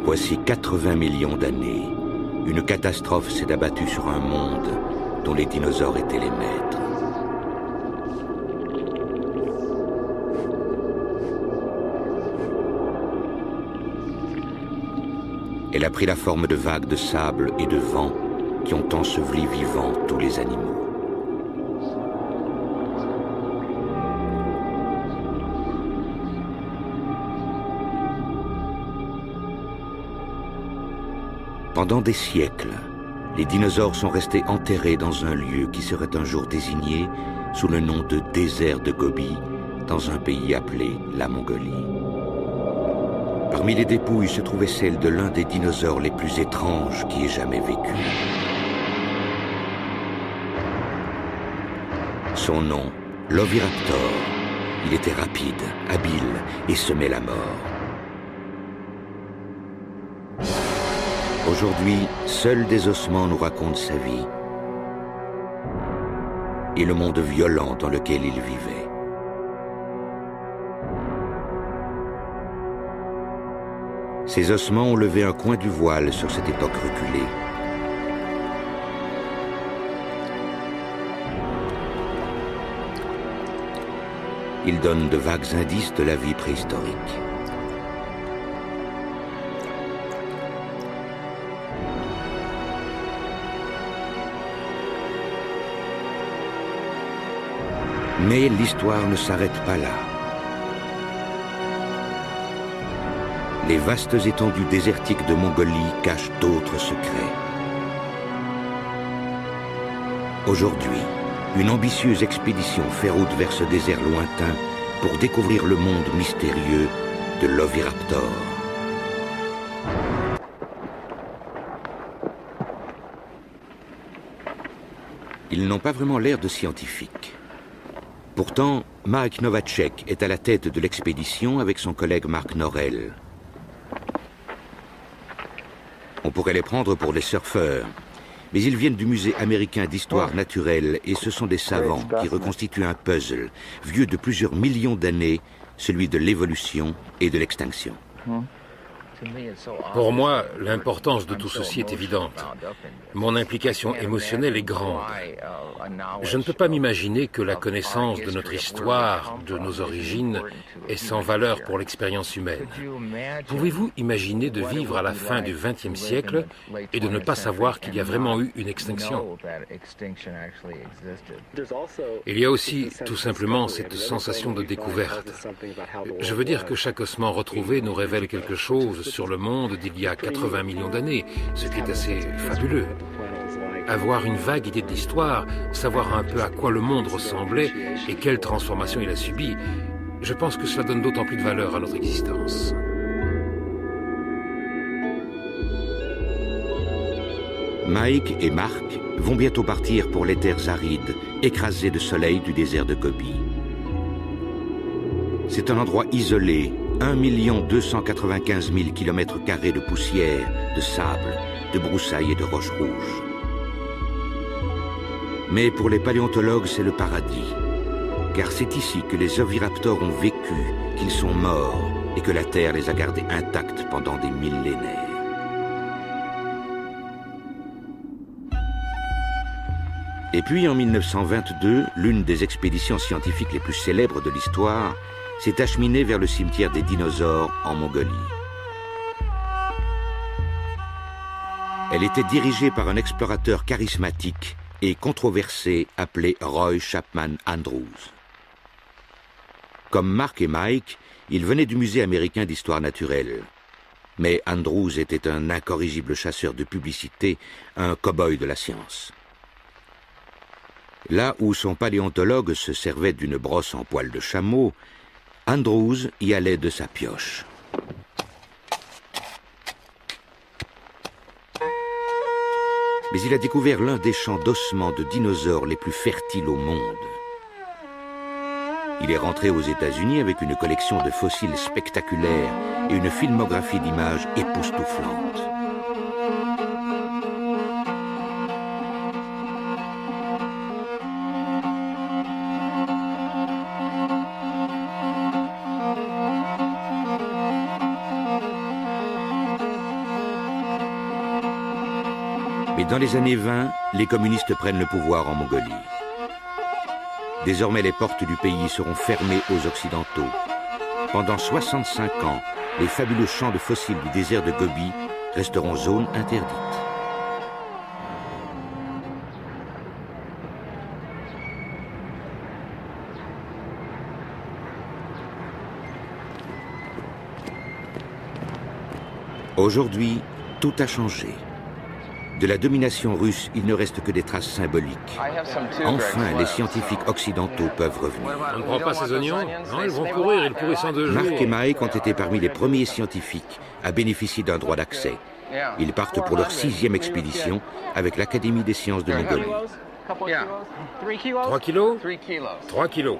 Voici 80 millions d'années, une catastrophe s'est abattue sur un monde dont les dinosaures étaient les maîtres. Elle a pris la forme de vagues de sable et de vent qui ont enseveli vivants tous les animaux. Pendant des siècles, les dinosaures sont restés enterrés dans un lieu qui serait un jour désigné sous le nom de désert de Gobi, dans un pays appelé la Mongolie. Parmi les dépouilles se trouvait celle de l'un des dinosaures les plus étranges qui ait jamais vécu. Son nom, l'Oviraptor. Il était rapide, habile et semait la mort. Aujourd'hui, seuls des ossements nous racontent sa vie et le monde violent dans lequel il vivait. Ces ossements ont levé un coin du voile sur cette époque reculée. Ils donnent de vagues indices de la vie préhistorique. Mais l'histoire ne s'arrête pas là. Les vastes étendues désertiques de Mongolie cachent d'autres secrets. Aujourd'hui, une ambitieuse expédition fait route vers ce désert lointain pour découvrir le monde mystérieux de l'Oviraptor. Ils n'ont pas vraiment l'air de scientifiques. Pourtant, Mike Novacek est à la tête de l'expédition avec son collègue Mark Norrell. On pourrait les prendre pour des surfeurs, mais ils viennent du musée américain d'histoire naturelle et ce sont des savants qui reconstituent un puzzle vieux de plusieurs millions d'années, celui de l'évolution et de l'extinction. Pour moi, l'importance de tout ceci est évidente. Mon implication émotionnelle est grande. Je ne peux pas m'imaginer que la connaissance de notre histoire, de nos origines, est sans valeur pour l'expérience humaine. Pouvez-vous imaginer de vivre à la fin du XXe siècle et de ne pas savoir qu'il y a vraiment eu une extinction? Il y a aussi tout simplement cette sensation de découverte. Je veux dire que chaque ossement retrouvé nous révèle quelque chose sur le monde d'il y a 80 millions d'années, ce qui est assez fabuleux. Avoir une vague idée de l'histoire, savoir un peu à quoi le monde ressemblait et quelle transformation il a subi, je pense que cela donne d'autant plus de valeur à notre existence. Mike et Mark vont bientôt partir pour les terres arides, écrasées de soleil du désert de Gobi. C'est un endroit isolé, 1 295 000 km² de poussière, de sable, de broussailles et de roches rouges. Mais pour les paléontologues, c'est le paradis. Car c'est ici que les oviraptors ont vécu, qu'ils sont morts et que la Terre les a gardés intacts pendant des millénaires. Et puis en 1922, l'une des expéditions scientifiques les plus célèbres de l'histoire s'est acheminée vers le cimetière des dinosaures en Mongolie. Elle était dirigée par un explorateur charismatique et controversé appelé Roy Chapman Andrews. Comme Mark et Mike, ils venaient du musée américain d'histoire naturelle. Mais Andrews était un incorrigible chasseur de publicité, un cow-boy de la science. Là où son paléontologue se servait d'une brosse en poil de chameau, Andrews y allait de sa pioche. Mais il a découvert l'un des champs d'ossements de dinosaures les plus fertiles au monde. Il est rentré aux États-Unis avec une collection de fossiles spectaculaires et une filmographie d'images époustouflante. Mais dans les années 20, les communistes prennent le pouvoir en Mongolie. Désormais, les portes du pays seront fermées aux Occidentaux. Pendant 65 ans, les fabuleux champs de fossiles du désert de Gobi resteront zone interdite. Aujourd'hui, tout a changé. De la domination russe, il ne reste que des traces symboliques. Enfin, les scientifiques occidentaux peuvent revenir. On ne prend pas ces oignons? Non, ils vont pourrir, ils pourrissent en 2 jours. Mark et Mike ont été parmi les premiers scientifiques à bénéficier d'un droit d'accès. Ils partent pour leur 6e expédition avec l'Académie des sciences de Mongolie. 3 kilos? 3 kilos.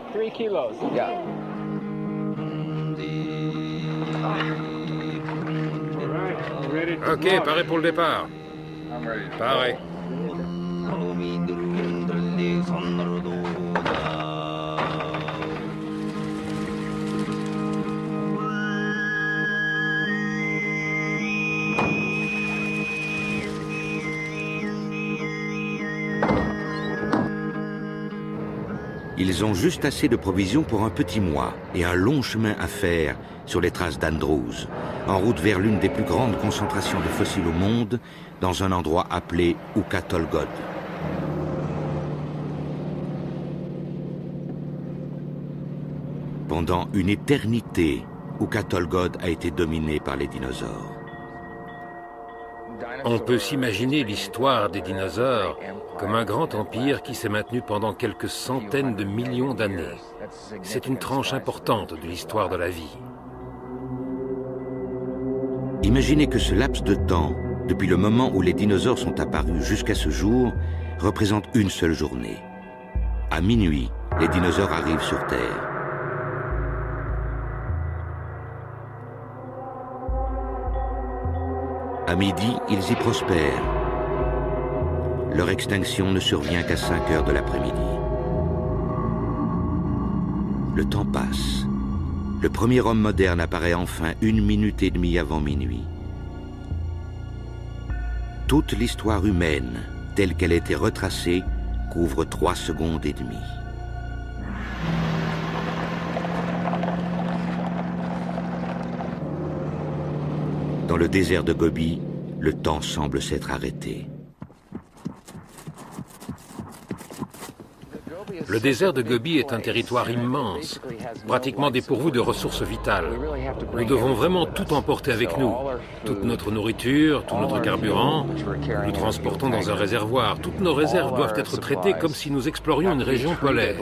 Ok, paré pour le départ. Paré. Ils ont juste assez de provisions pour un petit mois et un long chemin à faire sur les traces d'Andrews, en route vers l'une des plus grandes concentrations de fossiles au monde, dans un endroit appelé Ukhatolgod. Pendant une éternité, Ukhatolgod a été dominé par les dinosaures. On peut s'imaginer l'histoire des dinosaures comme un grand empire qui s'est maintenu pendant quelques centaines de millions d'années. C'est une tranche importante de l'histoire de la vie. Imaginez que ce laps de temps, depuis le moment où les dinosaures sont apparus jusqu'à ce jour, représente une seule journée. À minuit, les dinosaures arrivent sur Terre. À midi, ils y prospèrent. Leur extinction ne survient qu'à 5 heures de l'après-midi. Le temps passe. Le premier homme moderne apparaît enfin 1 minute et demie avant minuit. Toute l'histoire humaine, telle qu'elle a été retracée, couvre 3 secondes et demie. Dans le désert de Gobi, le temps semble s'être arrêté. Le désert de Gobi est un territoire immense, pratiquement dépourvu de ressources vitales. Nous devons vraiment tout emporter avec nous. Toute notre nourriture, tout notre carburant, nous transportons dans un réservoir. Toutes nos réserves doivent être traitées comme si nous explorions une région polaire.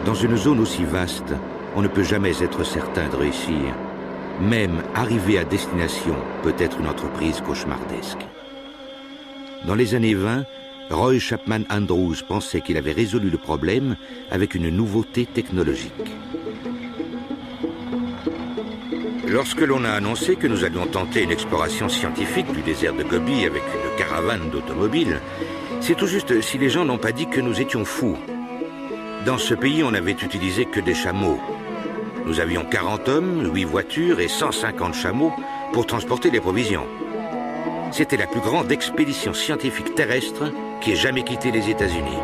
Dans une zone aussi vaste, on ne peut jamais être certain de réussir. Même arriver à destination peut être une entreprise cauchemardesque. Dans les années 20, Roy Chapman Andrews pensait qu'il avait résolu le problème avec une nouveauté technologique. Lorsque l'on a annoncé que nous allions tenter une exploration scientifique du désert de Gobi avec une caravane d'automobiles, c'est tout juste si les gens n'ont pas dit que nous étions fous. Dans ce pays, on n'avait utilisé que des chameaux. Nous avions 40 hommes, 8 voitures et 150 chameaux pour transporter les provisions. C'était la plus grande expédition scientifique terrestre qui ait jamais quitté les États-Unis.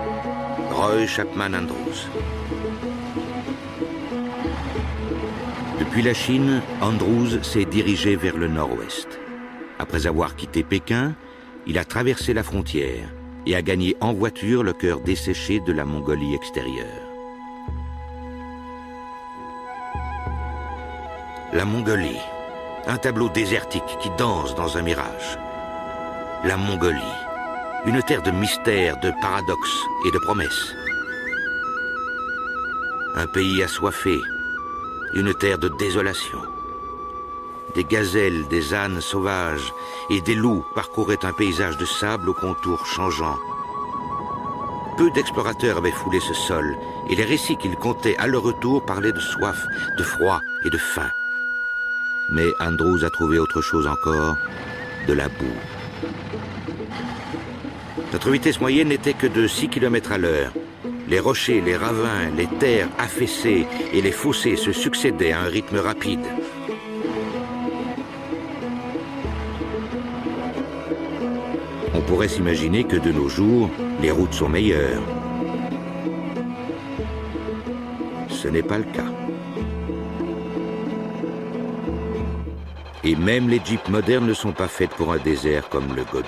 Roy Chapman Andrews. Depuis la Chine, Andrews s'est dirigé vers le nord-ouest. Après avoir quitté Pékin, il a traversé la frontière et a gagné en voiture le cœur desséché de la Mongolie extérieure. La Mongolie, un tableau désertique qui danse dans un mirage. La Mongolie, une terre de mystères, de paradoxes et de promesses. Un pays assoiffé, une terre de désolation. Des gazelles, des ânes sauvages et des loups parcouraient un paysage de sable aux contours changeants. Peu d'explorateurs avaient foulé ce sol et les récits qu'ils contaient à leur retour parlaient de soif, de froid et de faim. Mais Andrews a trouvé autre chose encore, de la boue. Notre vitesse moyenne n'était que de 6 km à l'heure. Les rochers, les ravins, les terres affaissées et les fossés se succédaient à un rythme rapide. pourrait s'imaginer que de nos jours, les routes sont meilleures. Ce n'est pas le cas. Et même les jeeps modernes ne sont pas faites pour un désert comme le Gobi.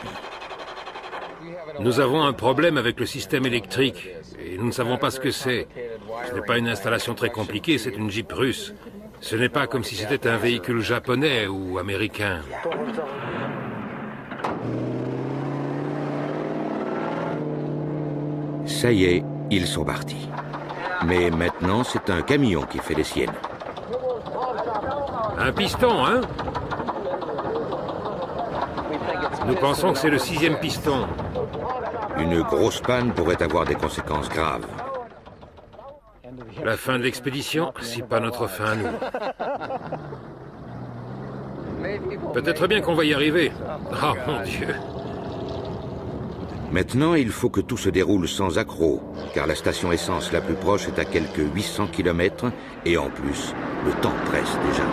Nous avons un problème avec le système électrique et nous ne savons pas ce que c'est. Ce n'est pas une installation très compliquée, c'est une Jeep russe. Ce n'est pas comme si c'était un véhicule japonais ou américain. Ça y est, ils sont partis. Mais maintenant, c'est un camion qui fait les siennes. Un piston, hein? Nous pensons que c'est le 6e piston. Une grosse panne pourrait avoir des conséquences graves. La fin de l'expédition, c'est pas notre fin, nous. Peut-être bien qu'on va y arriver. Oh mon Dieu. Maintenant, il faut que tout se déroule sans accroc, car la station essence la plus proche est à quelques 800 km, et en plus, le temps presse déjà.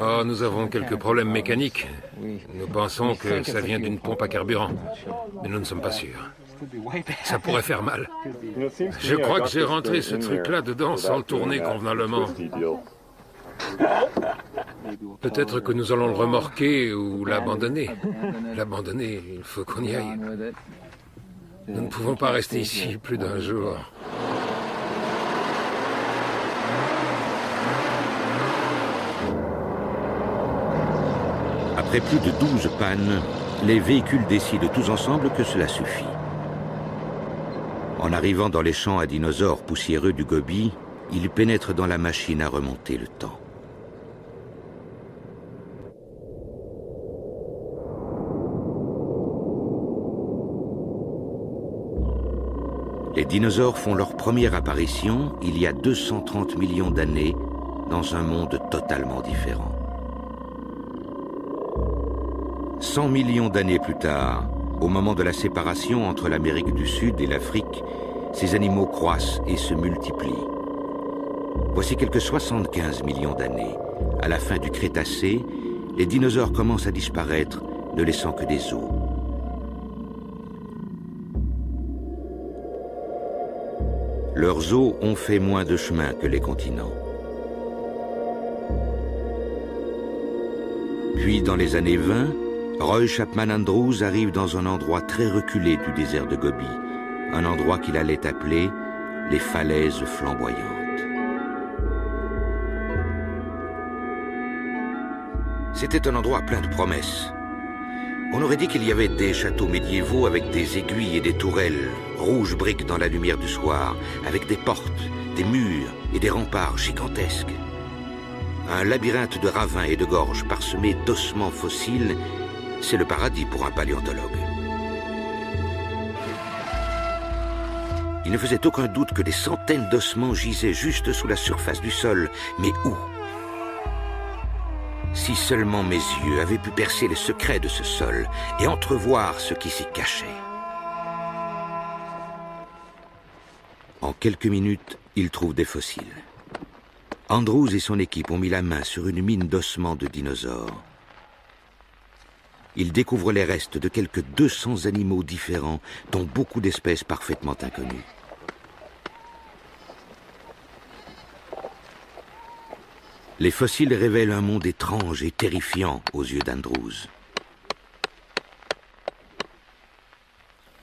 Oh, nous avons quelques problèmes mécaniques. Nous pensons que ça vient d'une pompe à carburant, mais nous ne sommes pas sûrs. Ça pourrait faire mal. Je crois que j'ai rentré ce truc-là dedans sans le tourner convenablement. Peut-être que nous allons le remorquer ou l'abandonner. L'abandonner, il faut qu'on y aille. Nous ne pouvons pas rester ici plus d'un jour. Après plus de 12 pannes, les véhicules décident tous ensemble que cela suffit. En arrivant dans les champs à dinosaures poussiéreux du Gobi, ils pénètrent dans la machine à remonter le temps. Les dinosaures font leur première apparition il y a 230 millions d'années dans un monde totalement différent. 100 millions d'années plus tard, au moment de la séparation entre l'Amérique du Sud et l'Afrique, ces animaux croissent et se multiplient. Voici quelques 75 millions d'années. À la fin du Crétacé, les dinosaures commencent à disparaître, ne laissant que des os. Leurs os ont fait moins de chemin que les continents. Puis, dans les années 20, Roy Chapman Andrews arrive dans un endroit très reculé du désert de Gobi, un endroit qu'il allait appeler les falaises flamboyantes. C'était un endroit plein de promesses. On aurait dit qu'il y avait des châteaux médiévaux avec des aiguilles et des tourelles, rouges briques dans la lumière du soir, avec des portes, des murs et des remparts gigantesques. Un labyrinthe de ravins et de gorges parsemés d'ossements fossiles, c'est le paradis pour un paléontologue. Il ne faisait aucun doute que des centaines d'ossements gisaient juste sous la surface du sol. Mais où? Si seulement mes yeux avaient pu percer les secrets de ce sol et entrevoir ce qui s'y cachait. En quelques minutes, il trouve des fossiles. Andrews et son équipe ont mis la main sur une mine d'ossements de dinosaures. Ils découvrent les restes de quelques 200 animaux différents, dont beaucoup d'espèces parfaitement inconnues. Les fossiles révèlent un monde étrange et terrifiant aux yeux d'Andrews.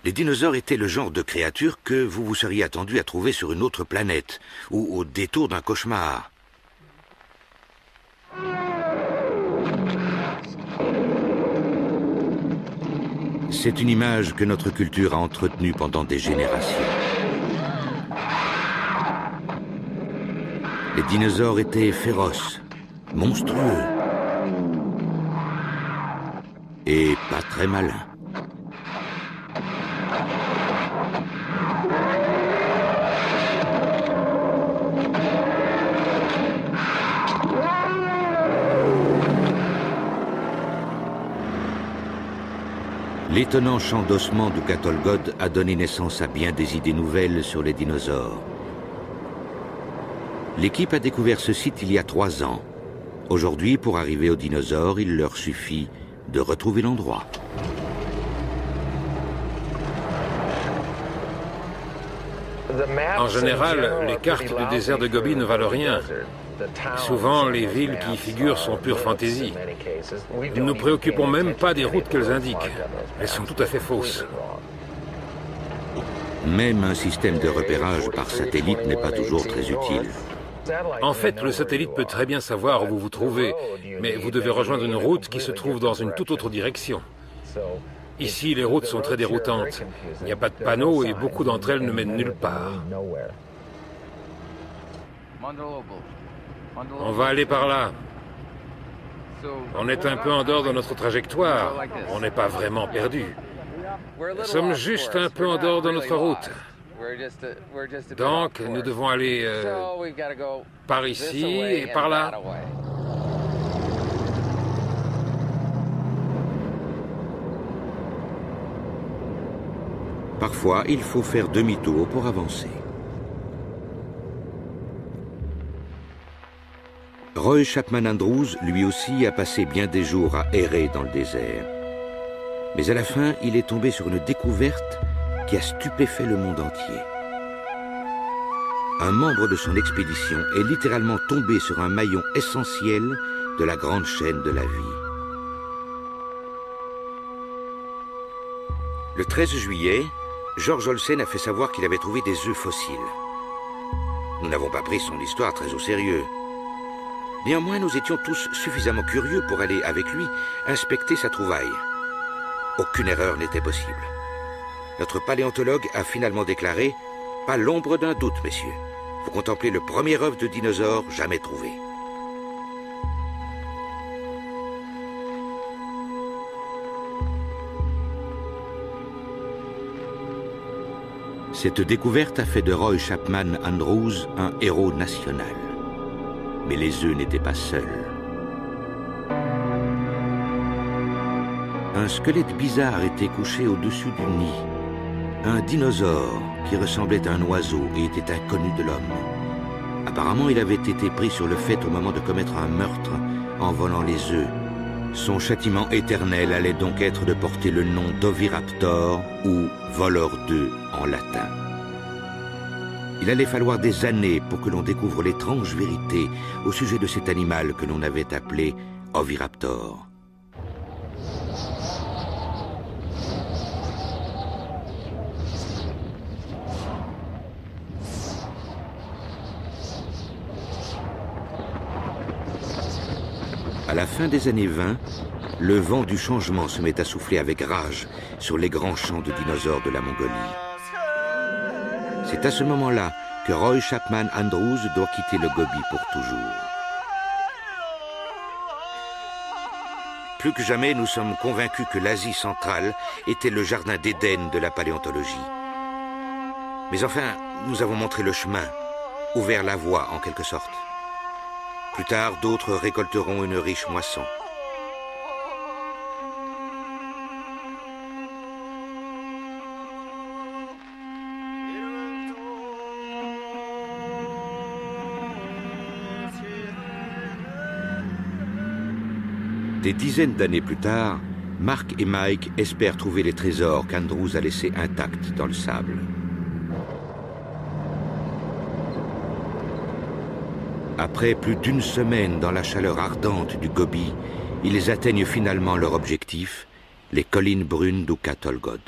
Les dinosaures étaient le genre de créatures que vous vous seriez attendu à trouver sur une autre planète ou au détour d'un cauchemar. C'est une image que notre culture a entretenue pendant des générations. Les dinosaures étaient féroces, monstrueux et pas très malins. L'étonnant champ d'ossements du Katolgod a donné naissance à bien des idées nouvelles sur les dinosaures. L'équipe a découvert ce site il y a 3 ans. Aujourd'hui, pour arriver aux dinosaures, il leur suffit de retrouver l'endroit. En général, les cartes du désert de Gobi ne valent rien. Souvent, les villes qui y figurent sont pure fantaisie. Nous ne nous préoccupons même pas des routes qu'elles indiquent. Elles sont tout à fait fausses. Même un système de repérage par satellite n'est pas toujours très utile. En fait, le satellite peut très bien savoir où vous vous trouvez, mais vous devez rejoindre une route qui se trouve dans une toute autre direction. Ici, les routes sont très déroutantes. Il n'y a pas de panneaux et beaucoup d'entre elles ne mènent nulle part. On va aller par là. On est un peu en dehors de notre trajectoire. On n'est pas vraiment perdu. Nous sommes juste un peu en dehors de notre route. Donc, nous devons aller par ici et par là. Parfois, il faut faire demi-tour pour avancer. Roy Chapman Andrews, lui aussi, a passé bien des jours à errer dans le désert. Mais à la fin, il est tombé sur une découverte qui a stupéfait le monde entier. Un membre de son expédition est littéralement tombé sur un maillon essentiel de la grande chaîne de la vie. Le 13 juillet, George Olsen a fait savoir qu'il avait trouvé des œufs fossiles. Nous n'avons pas pris son histoire très au sérieux. Néanmoins, nous étions tous suffisamment curieux pour aller avec lui inspecter sa trouvaille. Aucune erreur n'était possible. Notre paléontologue a finalement déclaré « Pas l'ombre d'un doute, messieurs. Vous contemplez le premier œuf de dinosaure jamais trouvé. » Cette découverte a fait de Roy Chapman Andrews un héros national. Mais les œufs n'étaient pas seuls. Un squelette bizarre était couché au-dessus du nid. Un dinosaure qui ressemblait à un oiseau et était inconnu de l'homme. Apparemment, il avait été pris sur le fait au moment de commettre un meurtre en volant les œufs. Son châtiment éternel allait donc être de porter le nom d'Oviraptor ou voleur d'œufs en latin. Il allait falloir des années pour que l'on découvre l'étrange vérité au sujet de cet animal que l'on avait appelé Oviraptor. À la fin des années 20, le vent du changement se met à souffler avec rage sur les grands champs de dinosaures de la Mongolie. C'est à ce moment-là que Roy Chapman Andrews doit quitter le Gobi pour toujours. Plus que jamais, nous sommes convaincus que l'Asie centrale était le jardin d'Éden de la paléontologie. Mais enfin, nous avons montré le chemin, ouvert la voie en quelque sorte. Plus tard, d'autres récolteront une riche moisson. Des dizaines d'années plus tard, Mark et Mike espèrent trouver les trésors qu'Andrews a laissés intacts dans le sable. Après plus d'une semaine dans la chaleur ardente du Gobi, ils atteignent finalement leur objectif, les collines brunes d'Oukha-Tolgod.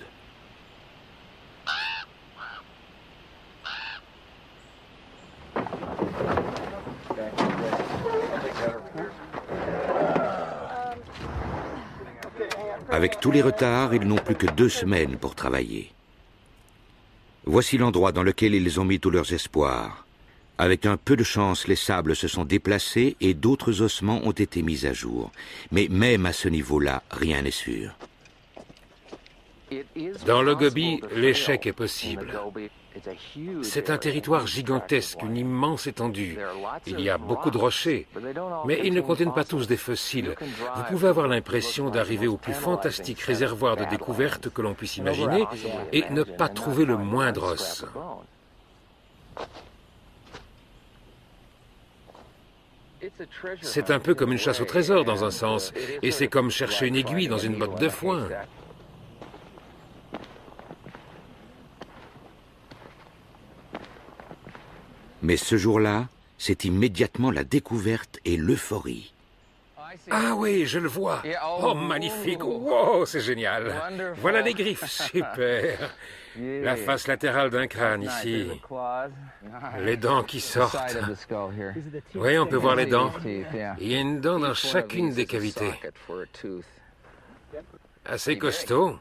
Avec tous les retards, ils n'ont plus que 2 semaines pour travailler. Voici l'endroit dans lequel ils ont mis tous leurs espoirs. Avec un peu de chance, les sables se sont déplacés et d'autres ossements ont été mis à jour. Mais même à ce niveau-là, rien n'est sûr. Dans le Gobi, l'échec est possible. C'est un territoire gigantesque, une immense étendue. Il y a beaucoup de rochers, mais ils ne contiennent pas tous des fossiles. Vous pouvez avoir l'impression d'arriver au plus fantastique réservoir de découvertes que l'on puisse imaginer et ne pas trouver le moindre os. C'est un peu comme une chasse au trésor dans un sens, et c'est comme chercher une aiguille dans une botte de foin. Mais ce jour-là, c'est immédiatement la découverte et l'euphorie. Ah oui, je le vois. Oh, magnifique. Wow, c'est génial. Voilà les griffes, super. La face latérale d'un crâne ici. Les dents qui sortent. Oui, on peut voir les dents. Il y a une dent dans chacune des cavités. Assez costaud.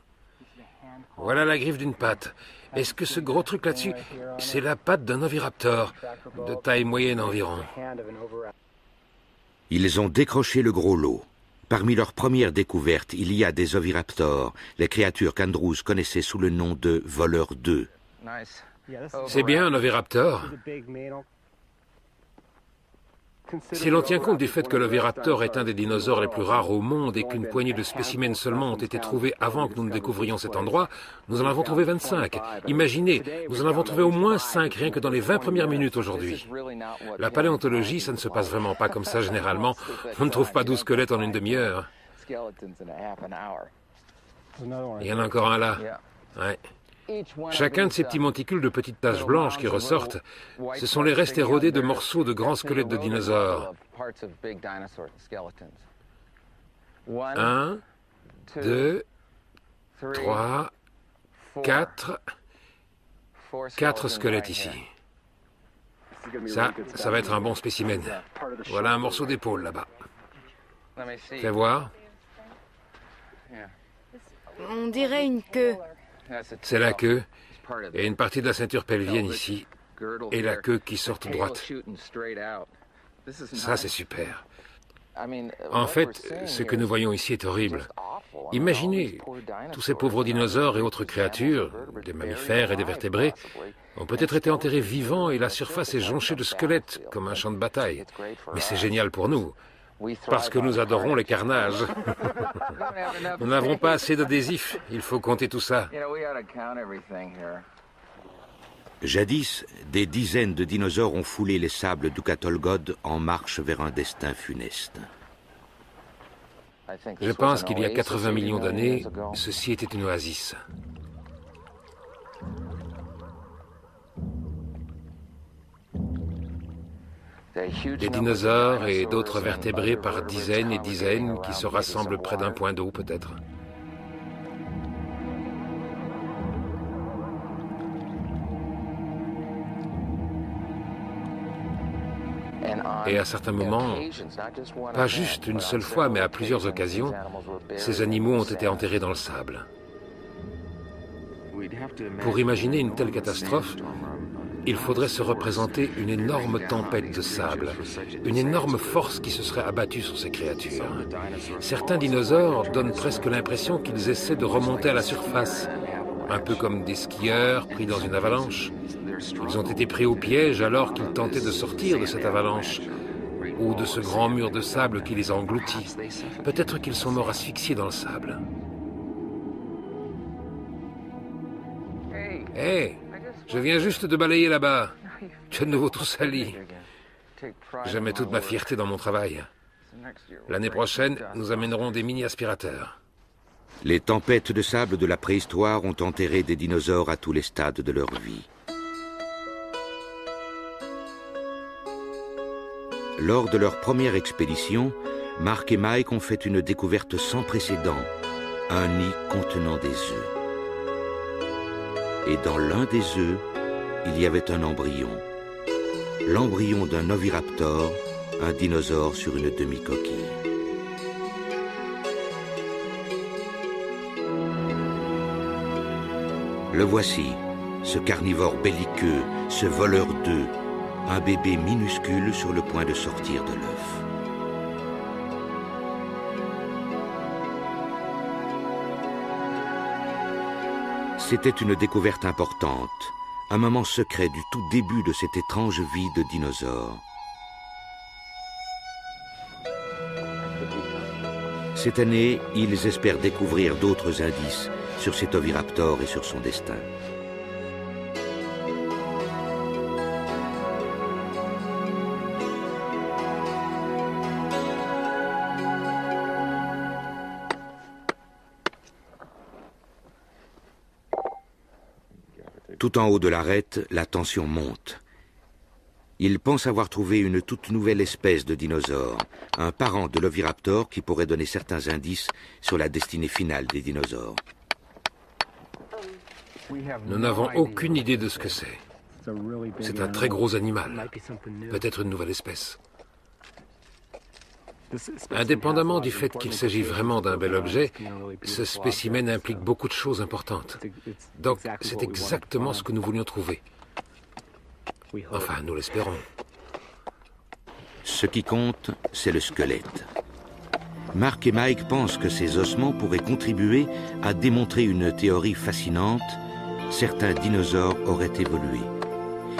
Voilà la griffe d'une patte. Est-ce que ce gros truc là-dessus, c'est la patte d'un oviraptor, de taille moyenne environ? Ils ont décroché le gros lot. Parmi leurs premières découvertes, il y a des oviraptors, les créatures qu'Andrews connaissait sous le nom de voleurs d'œufs. C'est bien un oviraptor. Si l'on tient compte du fait que l'oviraptor est un des dinosaures les plus rares au monde et qu'une poignée de spécimens seulement ont été trouvés avant que nous ne découvrions cet endroit, nous en avons trouvé 25. Imaginez, nous en avons trouvé au moins 5 rien que dans les 20 premières minutes aujourd'hui. La paléontologie, ça ne se passe vraiment pas comme ça généralement. On ne trouve pas 12 squelettes en une demi-heure. Il y en a encore un là. Ouais. Chacun de ces petits monticules de petites taches blanches qui ressortent, ce sont les restes érodés de morceaux de grands squelettes de dinosaures. 1, 2, 3, 4. 4 squelettes ici. Ça va être un bon spécimen. Voilà un morceau d'épaule là-bas. Fais voir. On dirait une queue. C'est la queue et une partie de la ceinture pelvienne ici et la queue qui sort toute droite. Ça, c'est super. En fait, ce que nous voyons ici est horrible. Imaginez, tous ces pauvres dinosaures et autres créatures, des mammifères et des vertébrés, ont peut-être été enterrés vivants et la surface est jonchée de squelettes, comme un champ de bataille. Mais c'est génial pour nous, parce que nous adorons les carnages. Nous n'avons pas assez d'adhésifs, il faut compter tout ça. Jadis, des dizaines de dinosaures ont foulé les sables du Katolgod en marche vers un destin funeste. Je pense qu'il y a 80 millions d'années, ceci était une oasis. Des dinosaures et d'autres vertébrés par dizaines et dizaines qui se rassemblent près d'un point d'eau peut-être. Et à certains moments, pas juste une seule fois, mais à plusieurs occasions, ces animaux ont été enterrés dans le sable. Pour imaginer une telle catastrophe, il faudrait se représenter une énorme tempête de sable, une énorme force qui se serait abattue sur ces créatures. Certains dinosaures donnent presque l'impression qu'ils essaient de remonter à la surface, un peu comme des skieurs pris dans une avalanche. Ils ont été pris au piège alors qu'ils tentaient de sortir de cette avalanche ou de ce grand mur de sable qui les a engloutis. Peut-être qu'ils sont morts asphyxiés dans le sable. Hé, je viens juste de balayer là-bas. Tu es de nouveau tout sali. Je mets toute ma fierté dans mon travail. L'année prochaine, nous amènerons des mini-aspirateurs. Les tempêtes de sable de la préhistoire ont enterré des dinosaures à tous les stades de leur vie. Lors de leur première expédition, Mark et Mike ont fait une découverte sans précédent, un nid contenant des œufs. Et dans l'un des œufs, il y avait un embryon. L'embryon d'un oviraptor, un dinosaure sur une demi-coquille. Le voici, ce carnivore belliqueux, ce voleur d'œufs, un bébé minuscule sur le point de sortir de l'œuf. C'était une découverte importante, un moment secret du tout début de cette étrange vie de dinosaure. Cette année, ils espèrent découvrir d'autres indices sur cet oviraptor et sur son destin. Tout en haut de l'arête, la tension monte. Ils pensent avoir trouvé une toute nouvelle espèce de dinosaure, un parent de l'oviraptor qui pourrait donner certains indices sur la destinée finale des dinosaures. Nous n'avons aucune idée de ce que c'est. C'est un très gros animal, peut-être une nouvelle espèce. Indépendamment du fait qu'il s'agit vraiment d'un bel objet, ce spécimen implique beaucoup de choses importantes. Donc, c'est exactement ce que nous voulions trouver. Enfin, nous l'espérons. Ce qui compte, c'est le squelette. Mark et Mike pensent que ces ossements pourraient contribuer à démontrer une théorie fascinante. Certains dinosaures auraient évolué.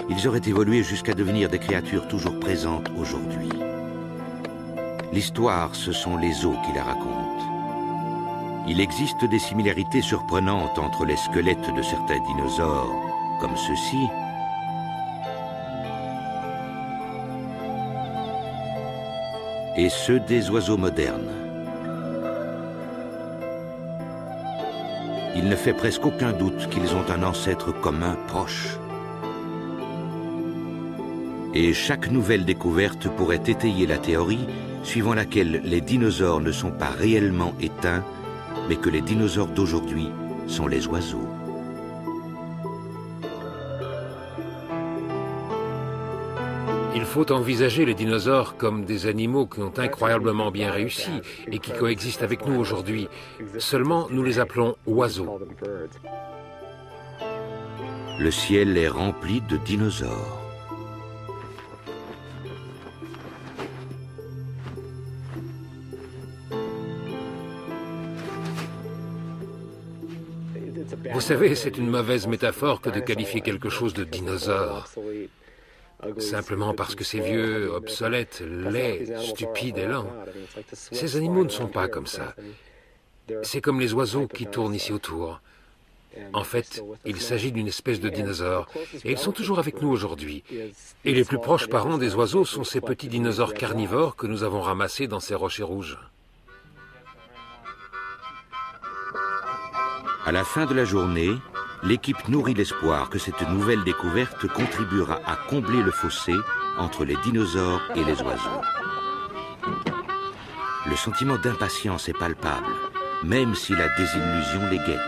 Ils auraient évolué jusqu'à devenir des créatures toujours présentes aujourd'hui. L'histoire, ce sont les os qui la racontent. Il existe des similarités surprenantes entre les squelettes de certains dinosaures, comme ceux-ci, et ceux des oiseaux modernes. Il ne fait presque aucun doute qu'ils ont un ancêtre commun proche. Et chaque nouvelle découverte pourrait étayer la théorie suivant laquelle les dinosaures ne sont pas réellement éteints, mais que les dinosaures d'aujourd'hui sont les oiseaux. Il faut envisager les dinosaures comme des animaux qui ont incroyablement bien réussi et qui coexistent avec nous aujourd'hui. Seulement, nous les appelons oiseaux. Le ciel est rempli de dinosaures. Vous savez, c'est une mauvaise métaphore que de qualifier quelque chose de dinosaure. Simplement parce que c'est vieux, obsolète, laid, stupide et lent. Ces animaux ne sont pas comme ça. C'est comme les oiseaux qui tournent ici autour. En fait, il s'agit d'une espèce de dinosaure, et ils sont toujours avec nous aujourd'hui. Et les plus proches parents des oiseaux sont ces petits dinosaures carnivores que nous avons ramassés dans ces rochers rouges. À la fin de la journée, l'équipe nourrit l'espoir que cette nouvelle découverte contribuera à combler le fossé entre les dinosaures et les oiseaux. Le sentiment d'impatience est palpable, même si la désillusion les guette.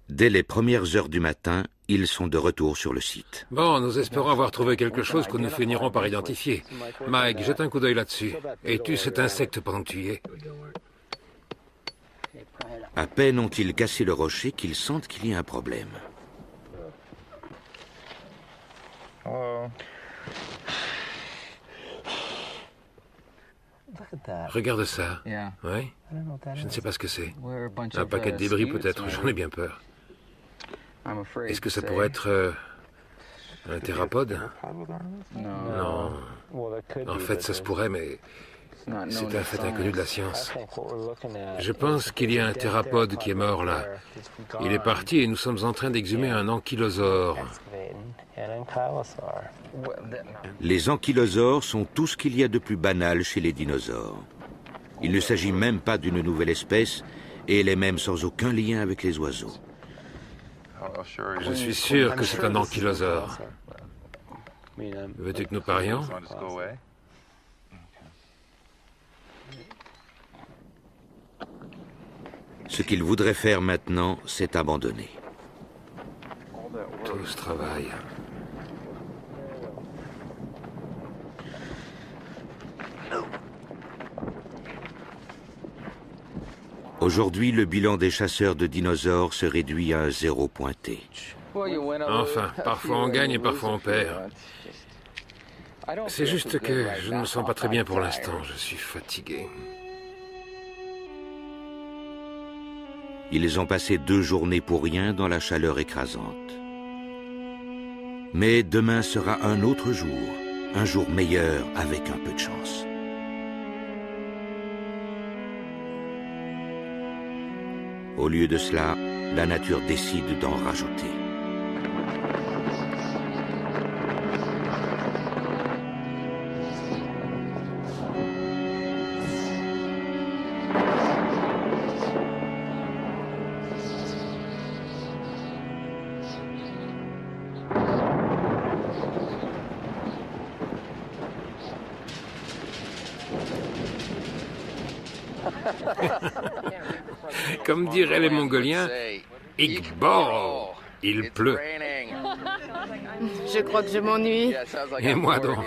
Dès les premières heures du matin, ils sont de retour sur le site. Bon, nous espérons avoir trouvé quelque chose que nous finirons par identifier. Mike, jette un coup d'œil là-dessus. Et tue cet insecte pendant que tu y es. À peine ont-ils cassé le rocher qu'ils sentent qu'il y a un problème. Regarde ça. Oui? Je ne sais pas ce que c'est. Un paquet de débris peut-être, j'en ai bien peur. Est-ce que ça pourrait être un théropode? Non. En fait, ça se pourrait, mais c'est un fait inconnu de la science. Je pense qu'il y a un théropode qui est mort là. Il est parti et nous sommes en train d'exhumer un ankylosaure. Les ankylosaures sont tout ce qu'il y a de plus banal chez les dinosaures. Il ne s'agit même pas d'une nouvelle espèce et elle est même sans aucun lien avec les oiseaux. Je suis sûr que c'est un ankylosaure. Veux-tu que nous parions? Ce qu'ils voudraient faire maintenant, c'est abandonner. Tout ce travail. Aujourd'hui, le bilan des chasseurs de dinosaures se réduit à un zéro pointé. Enfin, parfois on gagne et parfois on perd. C'est juste que je ne me sens pas très bien pour l'instant. Je suis fatigué. Ils ont passé 2 journées pour rien dans la chaleur écrasante. Mais demain sera un autre jour, un jour meilleur avec un peu de chance. Au lieu de cela, la nature décide d'en rajouter. Comme diraient les Mongoliens, Igbor, il pleut. Je crois que je m'ennuie. Et moi donc.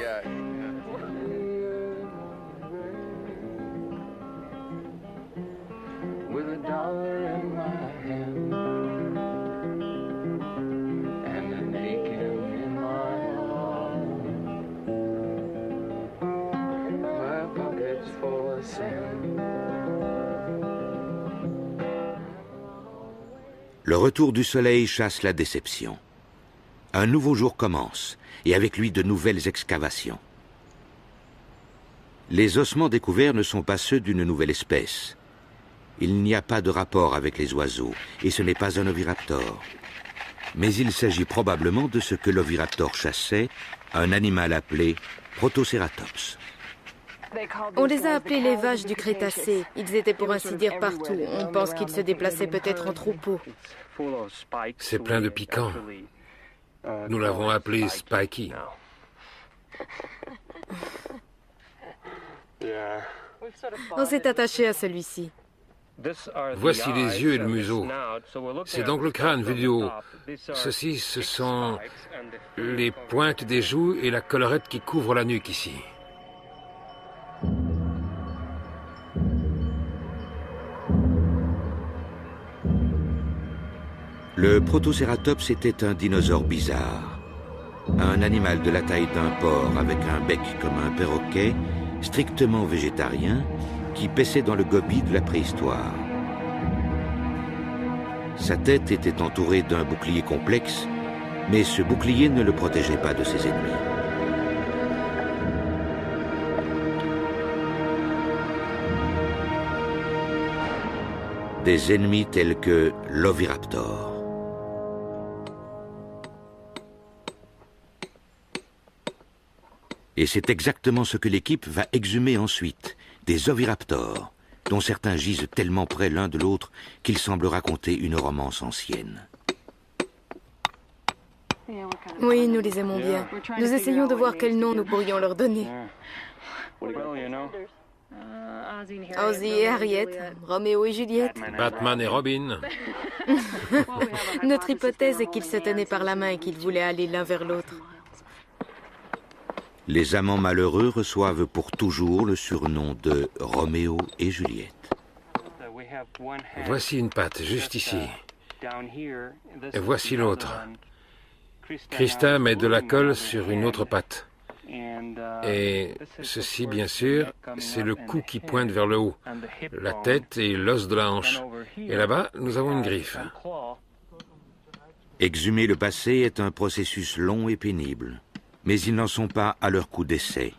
Le retour du soleil chasse la déception. Un nouveau jour commence, et avec lui de nouvelles excavations. Les ossements découverts ne sont pas ceux d'une nouvelle espèce. Il n'y a pas de rapport avec les oiseaux, et ce n'est pas un oviraptor. Mais il s'agit probablement de ce que l'oviraptor chassait, un animal appelé Protoceratops. On les a appelés les vaches du Crétacé. Ils étaient pour ainsi dire partout. On pense qu'ils se déplaçaient peut-être en troupeau. C'est plein de piquants. Nous l'avons appelé Spiky. On s'est attaché à celui-ci. Voici les yeux et le museau. C'est donc le crâne vu du haut. Ceci, ce sont les pointes des joues et la collerette qui couvre la nuque ici. Le Protoceratops était un dinosaure bizarre. Un animal de la taille d'un porc avec un bec comme un perroquet, strictement végétarien, qui paissait dans le gobi de la préhistoire. Sa tête était entourée d'un bouclier complexe, mais ce bouclier ne le protégeait pas de ses ennemis. Des ennemis tels que l'oviraptor. Et c'est exactement ce que l'équipe va exhumer ensuite, des oviraptors, dont certains gisent tellement près l'un de l'autre qu'ils semblent raconter une romance ancienne. Oui, nous les aimons bien. Nous essayons de voir quel nom nous pourrions leur donner. Ozzy et Harriet, Roméo et Juliette. Batman et Robin. Notre hypothèse est qu'ils se tenaient par la main et qu'ils voulaient aller l'un vers l'autre. Les amants malheureux reçoivent pour toujours le surnom de Roméo et Juliette. Voici une patte, juste ici. Et voici l'autre. Christa met de la colle sur une autre patte. Et ceci, bien sûr, c'est le cou qui pointe vers le haut, la tête et l'os de la hanche. Et là-bas, nous avons une griffe. Exhumer le passé est un processus long et pénible, mais ils n'en sont pas à leur coup d'essai.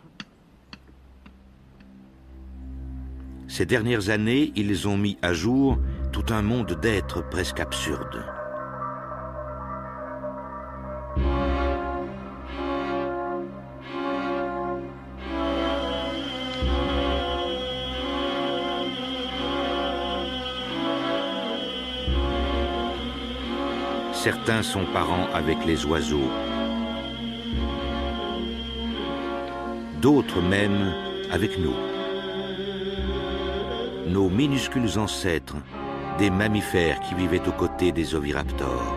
Ces dernières années, ils ont mis à jour tout un monde d'êtres presque absurdes. Certains sont parents avec les oiseaux, d'autres même avec nous. Nos minuscules ancêtres, des mammifères qui vivaient aux côtés des oviraptors.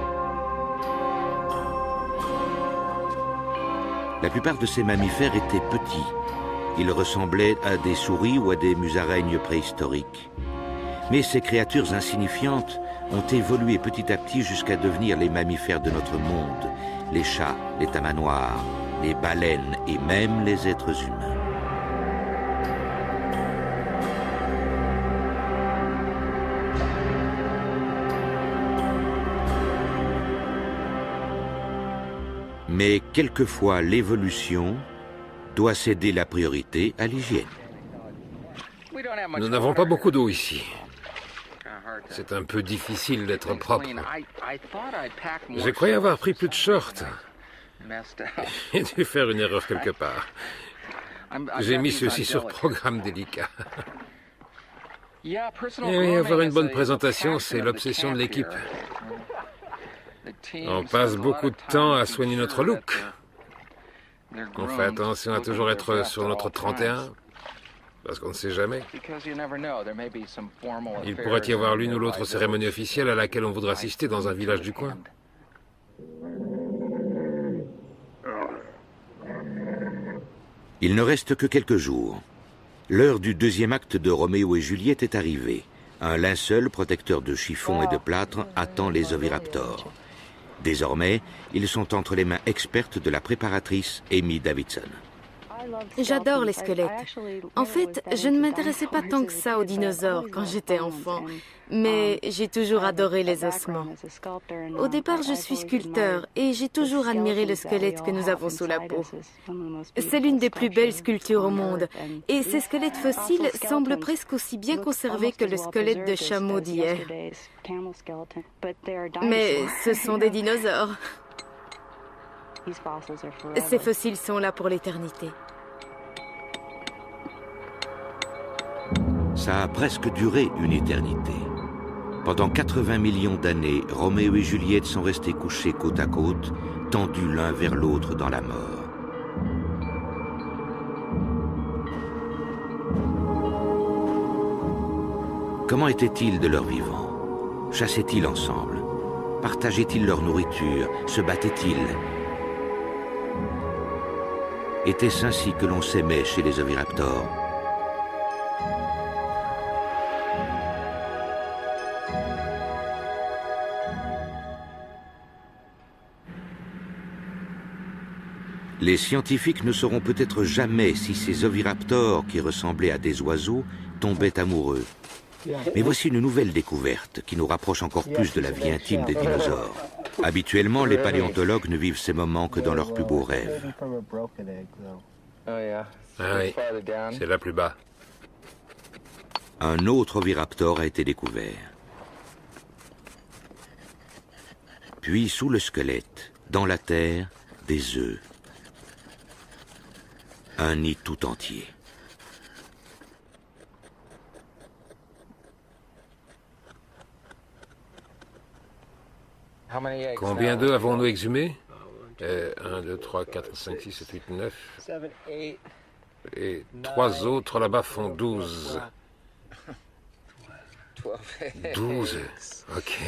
La plupart de ces mammifères étaient petits. Ils ressemblaient à des souris ou à des musaraignes préhistoriques. Mais ces créatures insignifiantes ont évolué petit à petit jusqu'à devenir les mammifères de notre monde, les chats, les tamanoirs, les baleines et même les êtres humains. Mais quelquefois l'évolution doit céder la priorité à l'hygiène. Nous n'avons pas beaucoup d'eau ici. C'est un peu difficile d'être propre. Je croyais avoir pris plus de shorts. J'ai dû faire une erreur quelque part. J'ai mis ceci sur programme délicat. Et avoir une bonne présentation, c'est l'obsession de l'équipe. On passe beaucoup de temps à soigner notre look. On fait attention à toujours être sur notre 31, parce qu'on ne sait jamais. Il pourrait y avoir l'une ou l'autre cérémonie officielle à laquelle on voudra assister dans un village du coin. Il ne reste que quelques jours. L'heure du deuxième acte de Roméo et Juliette est arrivée. Un linceul protecteur de chiffon et de plâtre attend les oviraptors. Désormais, ils sont entre les mains expertes de la préparatrice Amy Davidson. J'adore les squelettes. En fait, je ne m'intéressais pas tant que ça aux dinosaures quand j'étais enfant, mais j'ai toujours adoré les ossements. Au départ, je suis sculpteur et j'ai toujours admiré le squelette que nous avons sous la peau. C'est l'une des plus belles sculptures au monde, et ces squelettes fossiles semblent presque aussi bien conservés que le squelette de chameau d'hier. Mais ce sont des dinosaures. Ces fossiles sont là pour l'éternité. Ça a presque duré une éternité. Pendant 80 millions d'années, Roméo et Juliette sont restés couchés côte à côte, tendus l'un vers l'autre dans la mort. Comment était-il de leur vivant? Chassaient-ils ensemble? Partageaient-ils leur nourriture? Se battaient-ils? Était-ce ainsi que l'on s'aimait chez les oviraptors? Les scientifiques ne sauront peut-être jamais si ces oviraptors, qui ressemblaient à des oiseaux, tombaient amoureux. Mais voici une nouvelle découverte qui nous rapproche encore plus de la vie intime des dinosaures. Habituellement, les paléontologues ne vivent ces moments que dans leurs plus beaux rêves. Ah oui, c'est là plus bas. Un autre oviraptor a été découvert. Puis, sous le squelette, dans la terre, des œufs. Un nid tout entier. Combien d'œufs avons-nous exhumés 1, 2, 3, 4, 5, 6, 7, 8, 9. Et 3 autres là-bas font 12. 12, ok.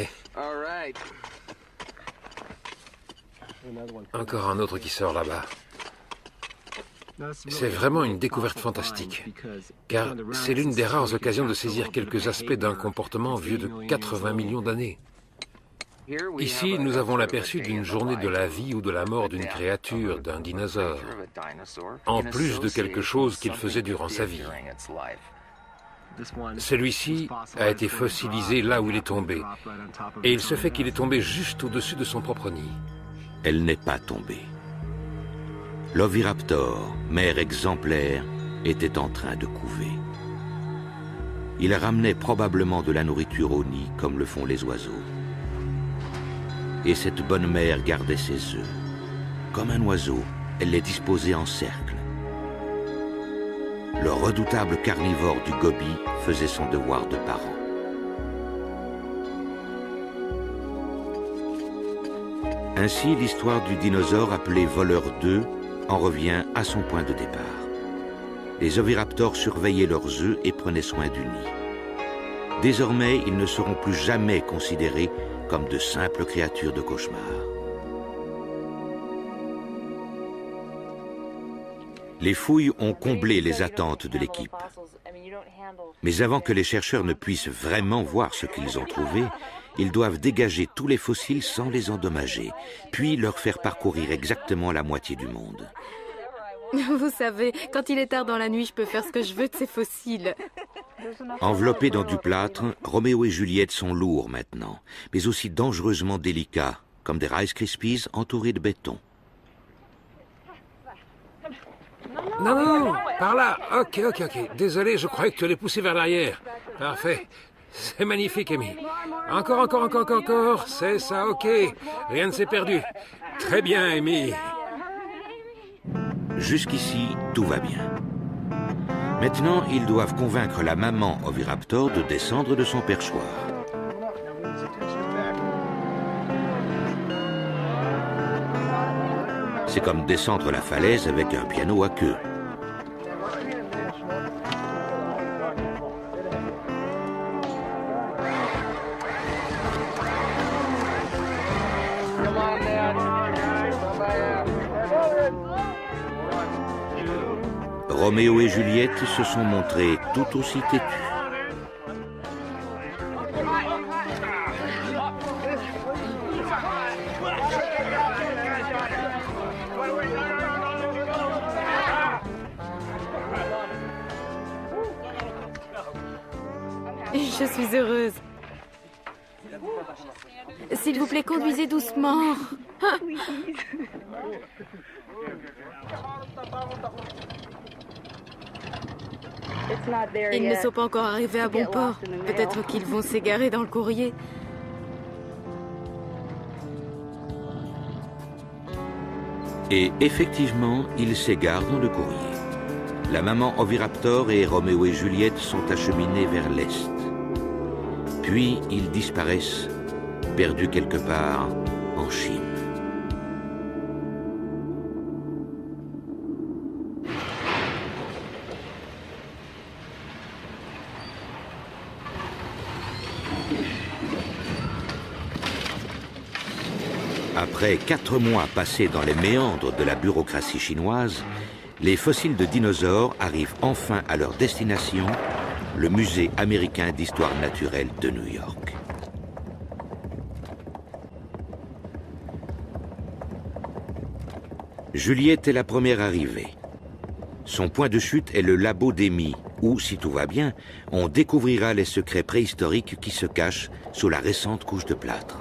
Encore un autre qui sort là-bas. C'est vraiment une découverte fantastique, car c'est l'une des rares occasions de saisir quelques aspects d'un comportement vieux de 80 millions d'années. Ici, nous avons l'aperçu d'une journée de la vie ou de la mort d'une créature, d'un dinosaure, en plus de quelque chose qu'il faisait durant sa vie. Celui-ci a été fossilisé là où il est tombé, et il se fait qu'il est tombé juste au-dessus de son propre nid. Elle n'est pas tombée. L'oviraptor, mère exemplaire, était en train de couver. Il ramenait probablement de la nourriture au nid, comme le font les oiseaux. Et cette bonne mère gardait ses œufs. Comme un oiseau, elle les disposait en cercle. Le redoutable carnivore du Gobi faisait son devoir de parent. Ainsi, l'histoire du dinosaure appelé voleur d'œufs en revient à son point de départ. Les oviraptors surveillaient leurs œufs et prenaient soin du nid. Désormais, ils ne seront plus jamais considérés comme de simples créatures de cauchemar. Les fouilles ont comblé les attentes de l'équipe. Mais avant que les chercheurs ne puissent vraiment voir ce qu'ils ont trouvé, ils doivent dégager tous les fossiles sans les endommager, puis leur faire parcourir exactement la moitié du monde. Vous savez, quand il est tard dans la nuit, je peux faire ce que je veux de ces fossiles. Enveloppés dans du plâtre, Roméo et Juliette sont lourds maintenant, mais aussi dangereusement délicats, comme des Rice Krispies entourés de béton. Non, par là. Ok. Désolé, je croyais que tu allais pousser vers l'arrière. Parfait. C'est magnifique, Amy. Encore. C'est ça, ok. Rien ne s'est perdu. Très bien, Amy. Jusqu'ici, tout va bien. Maintenant, ils doivent convaincre la maman oviraptor de descendre de son perchoir. C'est comme descendre la falaise avec un piano à queue. Roméo et Juliette se sont montrés tout aussi têtus. Je suis heureuse. S'il vous plaît, conduisez doucement. Ah. Ils ne sont pas encore arrivés à bon port. Peut-être qu'ils vont s'égarer dans le courrier. Et effectivement, ils s'égarent dans le courrier. La maman oviraptor et Roméo et Juliette sont acheminés vers l'est. Puis ils disparaissent, perdus quelque part en Chine. Après 4 mois passés dans les méandres de la bureaucratie chinoise, les fossiles de dinosaures arrivent enfin à leur destination, le Musée américain d'histoire naturelle de New York. Juliette est la première arrivée. Son point de chute est le labo d'Amy, où, si tout va bien, on découvrira les secrets préhistoriques qui se cachent sous la récente couche de plâtre.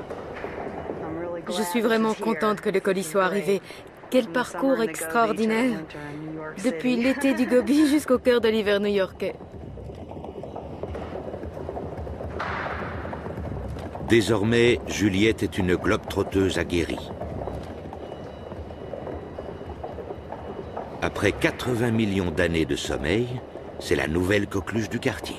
Je suis vraiment contente que le colis soit arrivé. Quel parcours extraordinaire. Depuis l'été du Gobi jusqu'au cœur de l'hiver new-yorkais. Désormais, Juliette est une globe-trotteuse aguerrie. Après 80 millions d'années de sommeil, c'est la nouvelle coqueluche du quartier.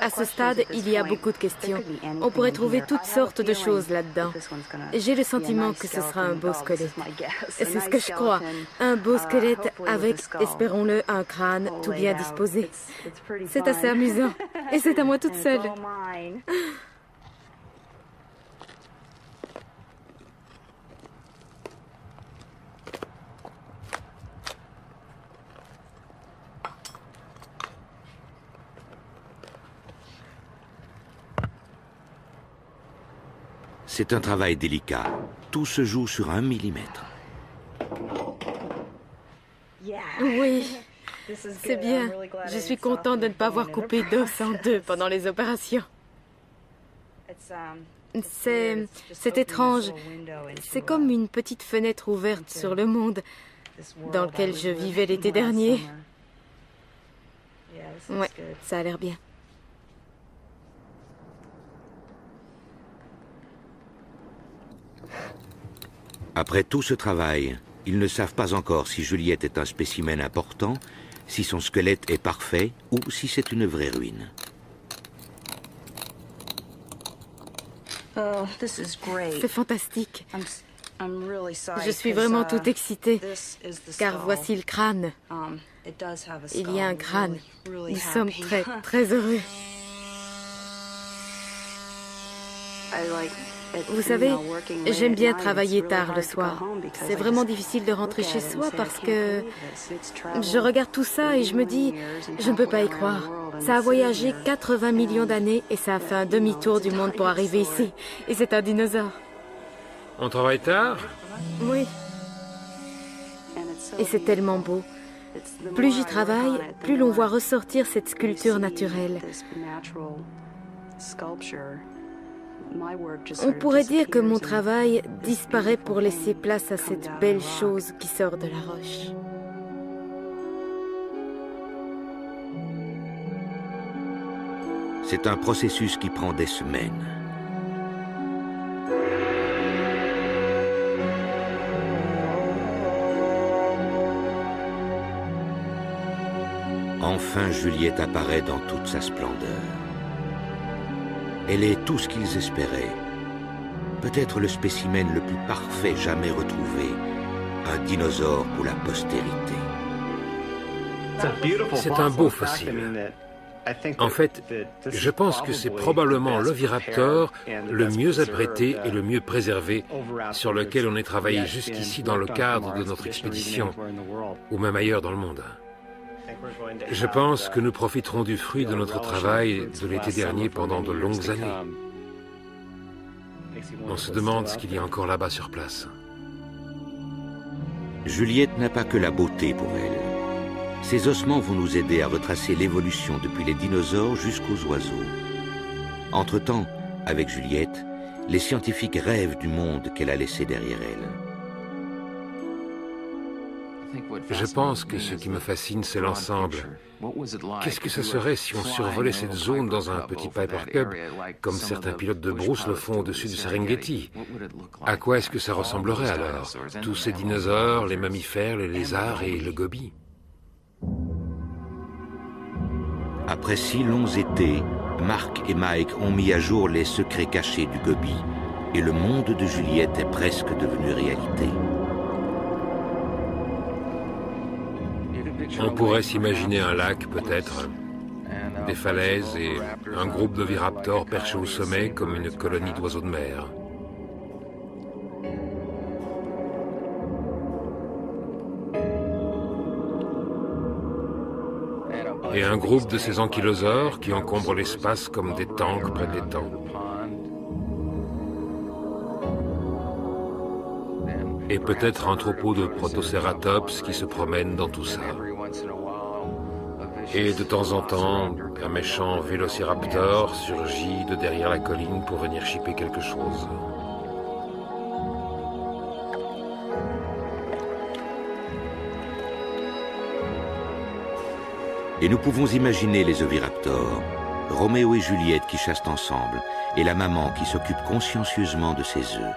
À ce stade, il y a beaucoup de questions. On pourrait trouver toutes sortes de choses là-dedans. J'ai le sentiment que ce sera un beau squelette. C'est ce que je crois. Un beau squelette avec, espérons-le, un crâne tout bien disposé. C'est assez amusant. Et c'est à moi toute seule. C'est un travail délicat. Tout se joue sur 1 millimètre. Oui, c'est bien. Je suis contente de ne pas avoir coupé d'os en deux pendant les opérations. C'est étrange. C'est comme une petite fenêtre ouverte sur le monde dans lequel je vivais l'été dernier. Ouais, ça a l'air bien. Après tout ce travail, ils ne savent pas encore si Juliette est un spécimen important, si son squelette est parfait ou si c'est une vraie ruine. C'est fantastique. Je suis vraiment toute excitée, car voici le crâne. Il y a un crâne. Nous sommes très, très heureux. Vous savez, j'aime bien travailler tard le soir. C'est vraiment difficile de rentrer chez soi parce que je regarde tout ça et je me dis, je ne peux pas y croire. Ça a voyagé 80 millions d'années et ça a fait un demi-tour du monde pour arriver ici. Et c'est un dinosaure. On travaille tard? Oui. Et c'est tellement beau. Plus j'y travaille, plus l'on voit ressortir cette sculpture naturelle. On pourrait dire que mon travail disparaît pour laisser place à cette belle chose qui sort de la roche. C'est un processus qui prend des semaines. Enfin, Juliette apparaît dans toute sa splendeur. Elle est tout ce qu'ils espéraient. Peut-être le spécimen le plus parfait jamais retrouvé. Un dinosaure pour la postérité. C'est un beau fossile. En fait, je pense que c'est probablement l'oviraptor le mieux apprêté et le mieux préservé sur lequel on ait travaillé jusqu'ici dans le cadre de notre expédition, ou même ailleurs dans le monde. Je pense que nous profiterons du fruit de notre travail de l'été dernier pendant de longues années. On se demande ce qu'il y a encore là-bas sur place. Juliette n'a pas que la beauté pour elle. Ces ossements vont nous aider à retracer l'évolution depuis les dinosaures jusqu'aux oiseaux. Entre-temps, avec Juliette, les scientifiques rêvent du monde qu'elle a laissé derrière elle. Je pense que ce qui me fascine, c'est l'ensemble. Qu'est-ce que ce serait si on survolait cette zone dans un petit Piper Cub, comme certains pilotes de brousse le font au-dessus du Serengeti? À quoi est-ce que ça ressemblerait alors? Tous ces dinosaures, les mammifères, les lézards et le gobi. Après 6 longs étés, Mark et Mike ont mis à jour les secrets cachés du gobi, et le monde de Juliette est presque devenu réalité. On pourrait s'imaginer un lac, peut-être, des falaises et un groupe d'oviraptors perchés au sommet comme une colonie d'oiseaux de mer. Et un groupe de ces ankylosaures qui encombrent l'espace comme des tanks près de l'étang. Et peut-être un troupeau de protocératops qui se promènent dans tout ça. Et de temps en temps, un méchant vélociraptor surgit de derrière la colline pour venir chipper quelque chose. Et nous pouvons imaginer les oviraptors, Roméo et Juliette qui chassent ensemble, et la maman qui s'occupe consciencieusement de ses œufs.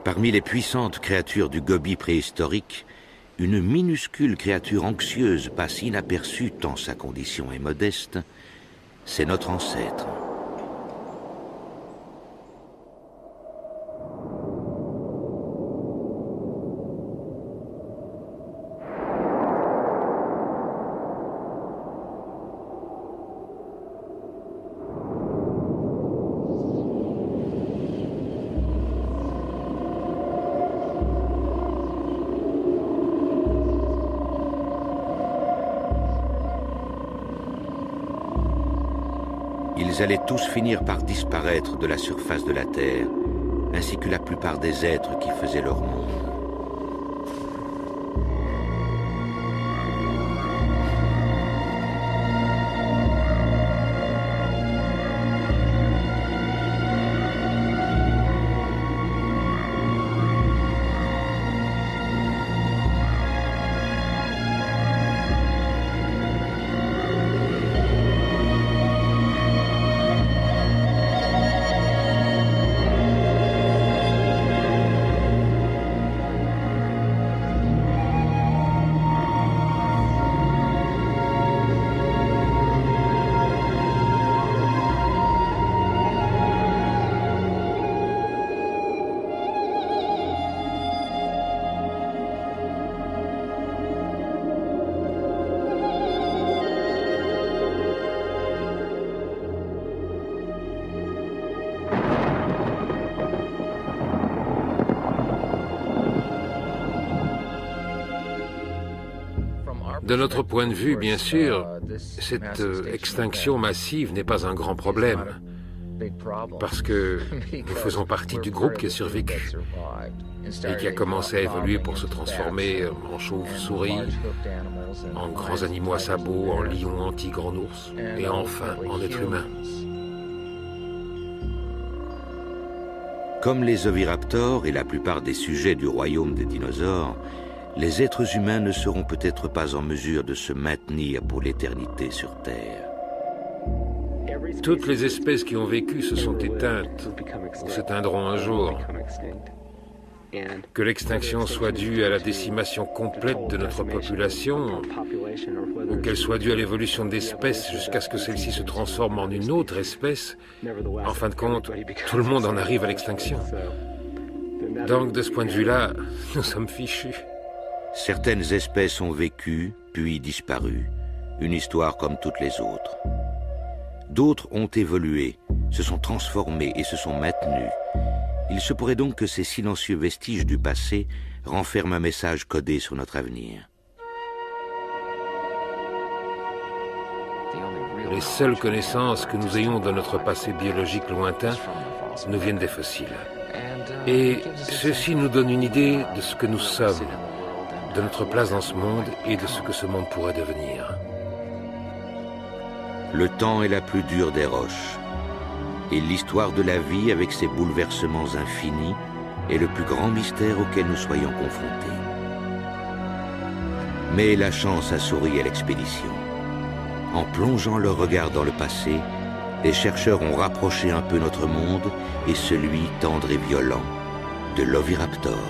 Parmi les puissantes créatures du gobi préhistorique, une minuscule créature anxieuse passe inaperçue tant sa condition est modeste, c'est notre ancêtre. Ils allaient tous finir par disparaître de la surface de la Terre, ainsi que la plupart des êtres qui faisaient leur monde. De notre point de vue, bien sûr, cette extinction massive n'est pas un grand problème, parce que nous faisons partie du groupe qui a survécu et qui a commencé à évoluer pour se transformer en chauve-souris, en grands animaux à sabots, en lions, en tigres, en ours, et enfin en êtres humains. Comme les oviraptors et la plupart des sujets du royaume des dinosaures, les êtres humains ne seront peut-être pas en mesure de se maintenir pour l'éternité sur Terre. Toutes les espèces qui ont vécu se sont éteintes ou s'éteindront un jour. Que l'extinction soit due à la décimation complète de notre population ou qu'elle soit due à l'évolution d'espèces jusqu'à ce que celle-ci se transforme en une autre espèce, en fin de compte, tout le monde en arrive à l'extinction. Donc, de ce point de vue-là, nous sommes fichus. Certaines espèces ont vécu, puis disparu. Une histoire comme toutes les autres. D'autres ont évolué, se sont transformées et se sont maintenues. Il se pourrait donc que ces silencieux vestiges du passé renferment un message codé sur notre avenir. Les seules connaissances que nous ayons de notre passé biologique lointain nous viennent des fossiles. Et ceci nous donne une idée de ce que nous sommes, de notre place dans ce monde et de ce que ce monde pourrait devenir. Le temps est la plus dure des roches. Et l'histoire de la vie avec ses bouleversements infinis est le plus grand mystère auquel nous soyons confrontés. Mais la chance a souri à l'expédition. En plongeant leur regard dans le passé, les chercheurs ont rapproché un peu notre monde et celui tendre et violent de l'oviraptor.